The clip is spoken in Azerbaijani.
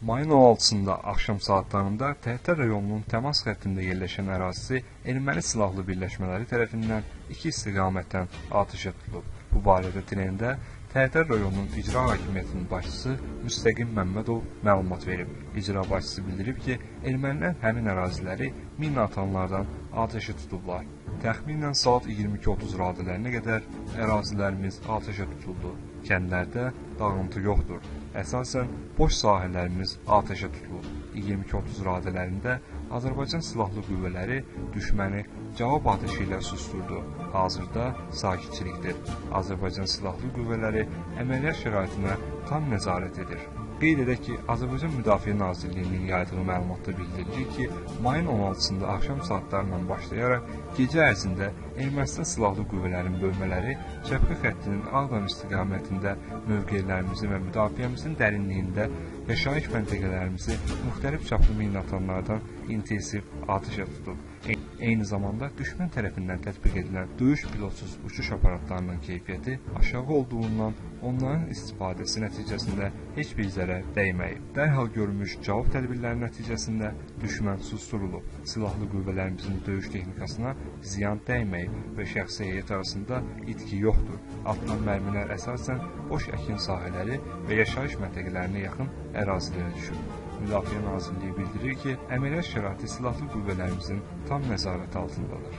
Mayın 16-sında axşam saatlarında Tərtər rayonunun təmas xəttində yerləşən ərazisi erməni silahlı birləşmələri tərəfindən iki istiqamətdən atəşə tutulub. Bu barədə TREN-də Tərtər rayonunun icra hakimiyyətinin başçısı Müstəqim Məmmədov məlumat verib. İcra başçısı bildirib ki, ermənilər həmin əraziləri mina atanlardan atəşə tutublar. Təxminən saat 22:30 radələrinə qədər ərazilərimiz atəşə tutuldu. Kəndlərdə dağıntı yoxdur. Əsasən boş sahələrimiz atəşə tutulub. 22:30 radələrində Azərbaycan Silahlı Qüvvələri düşməni cavab atəşi ilə susturdu. Hazırda sakitçilikdir. Azərbaycan Silahlı Qüvvələri əməliyyat şəraitinə tam nəzarət edir. Qeyd edək ki, Azərbaycan Müdafiə Nazirliyinin yaydığı məlumatda bildirilir ki, mayın 16-sında axşam saatlarından başlayaraq gecə ərzində Ermənistan Silahlı Qüvvələrinin bölmələri Çəpqə xəttinin Ağdam istiqamətində mövqelərimizin və müdafiəmizin dərinliyində yaşayış məntəqələrimizi müxtəlif çaplı minatanlardan intensiv atəşə tutub. Eyni zamanda düşmən tərəfindən tətbiq edilən döyüş pilotsuz uçuş aparatlarının keyfiyyəti aşağı olduğundan onların istifadəsi nəticəsində heç bir zərər dəyməyib. Dərhal görülmüş cavab tədbirləri nəticəsində düşmən susturulub. Silahlı qüvvələrimizin döyüş texnikasına ziyan dəyməyib və şəxsi heyət arasında itki yoxdur. Atılan mərmilər əsasən boş əkin sahələri və yaşayış məntəqələrinə yaxın ərazilərə düşüb. Müdafiə Nazirliyi bildirir ki, əməliyyat şəraiti silahlı qüvvələrimizin tam nəzarət altındadır.